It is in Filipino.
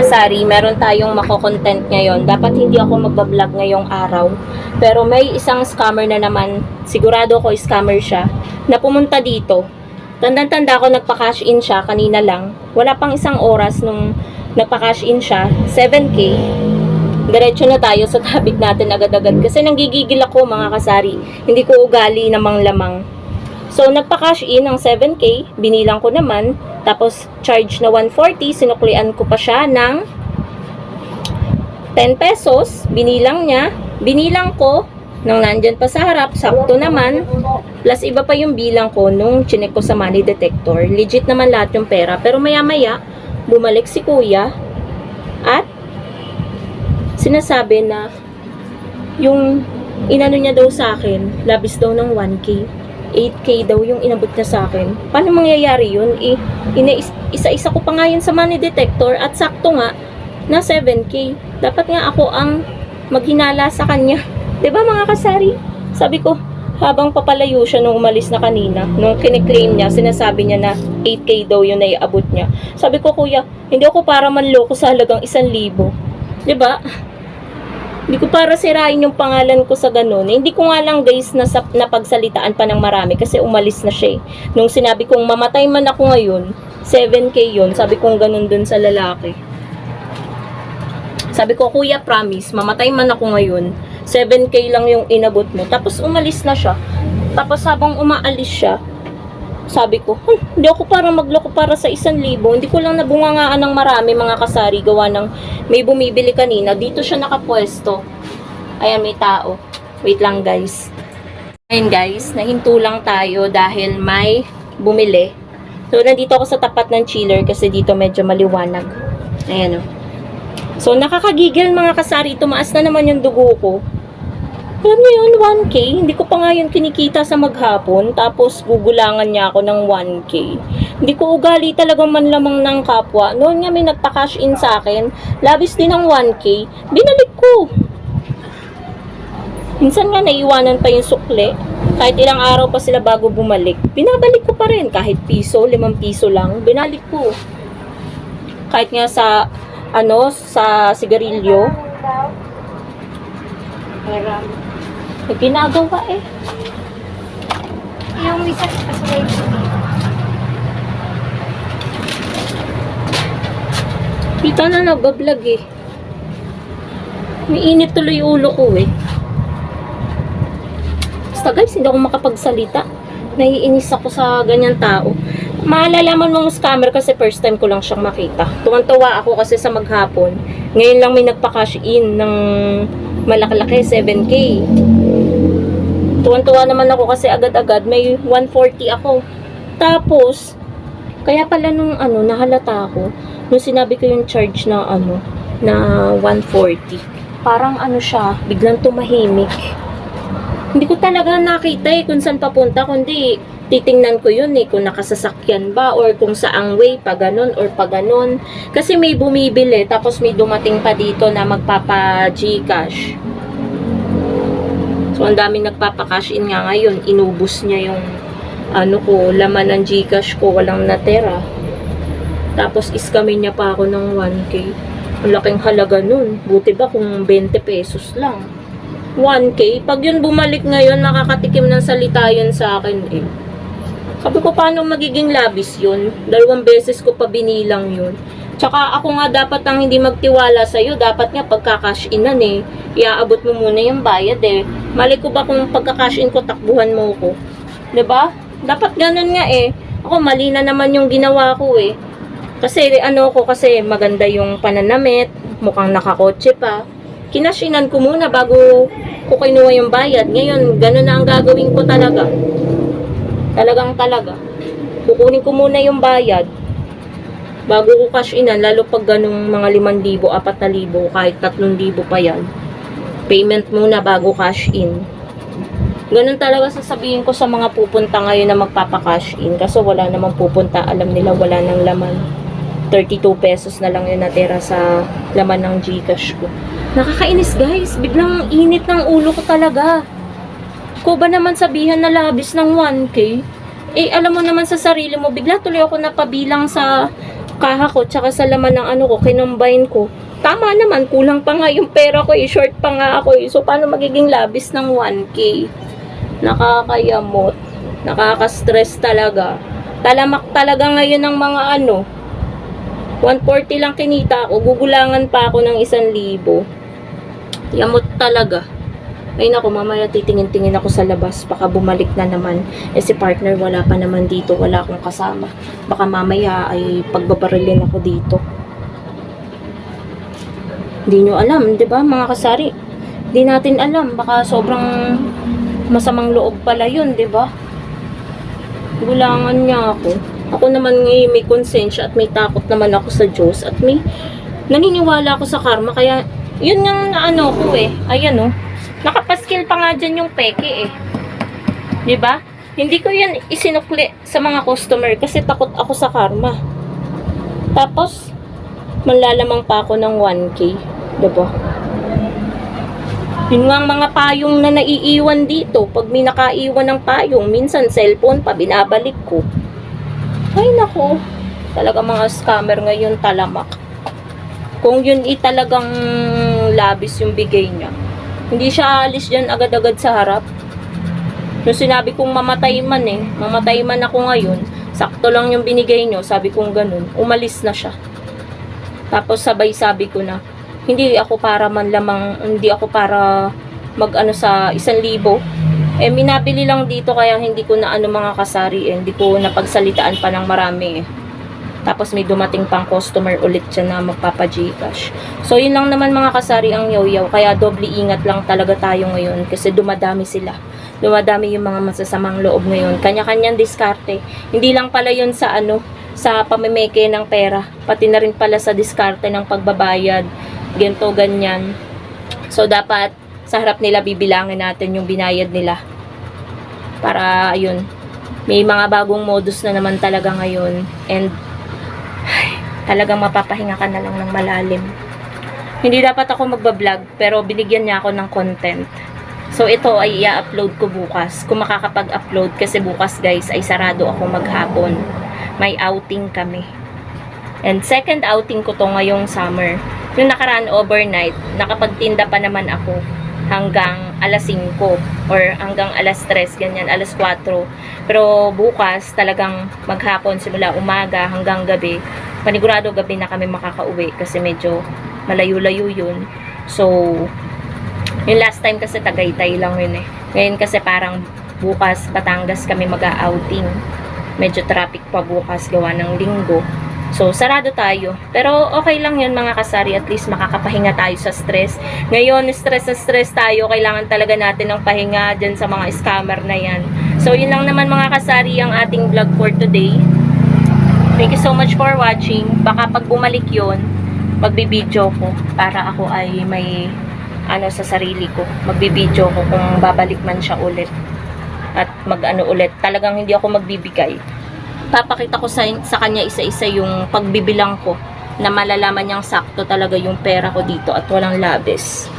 kasari, meron tayong mako-content ngayon. Dapat hindi ako magbablog ngayong araw. Pero may isang scammer na naman, sigurado ko scammer siya, na pumunta dito. Tandang-tanda ko nagpa-cash in siya kanina lang. Wala pang isang oras nung nagpa-cash in siya, 7K. Diretso na tayo sa topic natin agad-agad. Kasi nanggigigil ako mga kasari. Hindi ko ugali na manglamang. So, nagpa-cash in ng 7K. Binilang ko naman. Tapos, charge na 140. Sinuklian ko pa siya ng 10 pesos. Binilang niya. Binilang ko nang nandyan pa sa harap. Sakto naman. Plus, iba pa yung bilang ko nung chinek ko sa money detector. Legit naman lahat yung pera. Pero maya-maya, bumalik si kuya. At, sinasabi na yung inano niya daw sa akin, labis daw ng 1K. 8K daw yung inabot niya sa akin. Paano mangyayari yun? Isa-isa ko pa nga yun sa money detector at sakto nga na 7K. Dapat nga ako ang maghinala sa kanya. 'Di ba mga kasari? Sabi ko, habang papalayo siya nung umalis na kanina, nung kiniklaim niya, sinasabi niya na 8K daw yung naiabot niya. Sabi ko, kuya, hindi ako para manloko sa halagang 1,000. 'Di ba? Hindi ko para sirain yung pangalan ko sa ganun. Hindi ko nga lang guys napagsalitaan pa ng marami kasi umalis na siya. Nung sinabi kong mamatay man ako ngayon, 7K yun. Sabi kong ganun dun sa lalaki. Sabi ko, kuya, promise, mamatay man ako ngayon, 7K lang yung inabot mo. Tapos umalis na siya. Tapos habang umaalis siya, sabi ko, hindi ako para magloko para sa 1,000. Hindi ko lang nabungangaan ng marami mga kasari. Gawa ng may bumibili kanina. Dito siya nakapwesto. Ayan, may tao. Wait lang guys. Ayan guys, nahinto lang tayo dahil may bumili. So, nandito ako sa tapat ng chiller kasi dito medyo maliwanag. Ayan o. So, nakakagigil mga kasari. Tumaas na naman yung dugo ko. Alam niyo yun, 1K. Hindi ko pa nga yun kinikita sa maghapon. Tapos, gugulangan niya ako ng 1K. Hindi ko ugali talagang manlamang ng kapwa. Noon nga may nagpa-cash in sa akin. Labis din ng 1K. Binalik ko. Minsan nga naiwanan pa yung sukle. Kahit ilang araw pa sila bago bumalik. Binabalik ko pa rin. Kahit piso, 5 piso lang. Binalik ko. Kahit nga sa, sa sigarilyo. May ginagawa eh. Yung isa kasabay. Kita na nagbablog eh. May init tuloy ulo ko eh. Basta guys, hindi ako makapagsalita. Naiinis ako sa ganyan tao. Maalalaman mong scammer kasi first time ko lang siyang makita. Tuwan-tuwa ako kasi sa maghapon. Ngayon lang may nagpa-cash in ng malaki-laki, 7K. Tuwan-tuwa naman ako kasi agad-agad may 140 ako. Tapos, kaya pala nung nahalata ako, nung sinabi ko yung charge na na 140. Parang siya, biglang tumahimik. Hindi ko talaga nakita kung saan papunta, kundi titingnan ko yun kung nakasasakyan ba or kung saang way, pa ganun or pa ganun. Kasi may bumibili, tapos may dumating pa dito na magpapa-Gcash. So, ang daming nagpapa-cash in nga ngayon. Inubos niya yung laman ng Gcash ko, walang natera. Tapos, iskamin niya pa ako ng 1K. Ang laking halaga nun. Buti ba kung 20 pesos lang. 1K. Pag yun bumalik ngayon, nakakatikim ng salita yun sa akin eh. Sabi ko, paano magiging labis yun? 2 beses ko pa binilang yun. Tsaka ako nga dapat ang hindi magtiwala sa'yo. Dapat nga pagka-cash inan iaabot mo muna yung bayad eh. Mali ko ba kung pagka-cash in ko, takbuhan mo ko? 'Di ba? Dapat ganun nga eh. Ako, mali na naman yung ginawa ko eh. Kasi kasi maganda yung pananamit. Mukhang nakakotse pa. Kinashinan ko muna bago ko kinuha yung bayad. Ngayon, ganun na ang gagawin ko talaga. Talaga. Kukunin ko muna yung bayad bago ko cash inan, lalo pag ganung mga 5,000, 4,000, kahit 3,000 pa yan. Payment muna bago cash in. Ganun talaga sasabihin ko sa mga pupunta ngayon na magpapa-cash in. Kasi wala namang pupunta, alam nila wala nang laman. 32 pesos na lang yung natira sa laman ng Gcash ko. Nakakainis guys, biglang init ng ulo ko talaga. Ko ba naman sabihan na labis ng 1K? Alam mo naman sa sarili mo, bigla tuloy ako napabilang sa kaha ko, tsaka sa laman ng ano ko, kinombine ko. Tama naman, kulang pa nga yung pera ko eh, short pa nga ako eh. So, paano magiging labis ng 1K? Nakakayamot. Nakaka-stress talaga. Talamak talaga ngayon ng mga ano. 140 lang kinita ako. Gugulangan pa ako ng 1,000. Yamot talaga. Ay naku, mamaya titingin-tingin ako sa labas. Baka bumalik na naman. Eh si partner wala pa naman dito. Wala akong kasama. Baka mamaya ay pagbabarilin ako dito. Hindi nyo alam, di ba mga kasari? Hindi natin alam. Baka sobrang masamang loob pala yun, di ba? Gulangan niya ako. Ako naman ngayon may konsensya at may takot naman ako sa Diyos at may naniniwala ako sa karma. Kaya yun yung ano ko eh. Ayan oh. Nakapaskil pa nga dyan yung peke eh. Diba? Hindi ko yan isinukli sa mga customer kasi takot ako sa karma. Tapos, manlalamang pa ako ng 1K. Diba? Yun nga ang mga payong na naiiwan dito. Pag may nakaiwan ng payong, minsan cellphone pa, binabalik ko. Ay nako, talaga mga scammer ngayon talamak. Kung yun talagang labis yung bigay niya, hindi siya alis dyan agad-agad sa harap. Yung sinabi kong mamatay man ako ngayon, sakto lang yung binigay nyo, sabi kong ganun, umalis na siya. Tapos sabay sabi ko na, hindi ako para mag-ano sa 1,000. Eh, minabili lang dito kaya hindi ko na ano mga kasari eh. Hindi ko napagsalitaan pa ng marami eh. Tapos may dumating pang customer ulit siya na magpapa-Gcash. So, yun lang naman mga kasari ang yaw-yaw. Kaya doble ingat lang talaga tayo ngayon kasi dumadami sila. Dumadami yung mga masasamang loob ngayon. Kanya-kanyang diskarte. Hindi lang pala yun sa ano, sa pamimeke ng pera. Pati na rin pala sa diskarte ng pagbabayad. Ganito, ganyan. So, dapat sa harap nila bibilangin natin yung binayad nila. Para, ayun, may mga bagong modus na naman talaga ngayon. And, talagang mapapahinga ka na lang ng malalim. Hindi dapat ako magbablog, pero binigyan niya ako ng content. So, ito ay i-upload ko bukas. Kung makakapag-upload, kasi bukas guys, ay sarado ako maghapon. May outing kami. And second outing ko to ngayong summer. Yung nakaraan overnight, nakapagtinda pa naman ako hanggang alas 5 or hanggang alas 3, ganyan, alas 4. Pero bukas talagang maghapon simula umaga hanggang gabi. Panigurado gabi na kami makakauwi kasi medyo malayo-layo yun. So, yung last time kasi Tagaytay lang yun eh. Ngayon kasi parang bukas Batangas kami mag-outing. Medyo traffic pa bukas gawa ng linggo. So, sarado tayo. Pero, okay lang yun mga kasari. At least, makakapahinga tayo sa stress. Ngayon, stress na stress tayo. Kailangan talaga natin ng pahinga dyan sa mga scammer na yan. So, yun lang naman mga kasari ang ating vlog for today. Thank you so much for watching. Baka pag bumalik yun, magbibideo ko para ako ay may ano sa sarili ko. Magbibideo ko kung babalik man siya ulit. At mag-ano ulit. Talagang hindi ako magbibigay. Papakita ko sa kanya isa-isa yung pagbibilang ko na malalaman niyang sakto talaga yung pera ko dito at walang labis.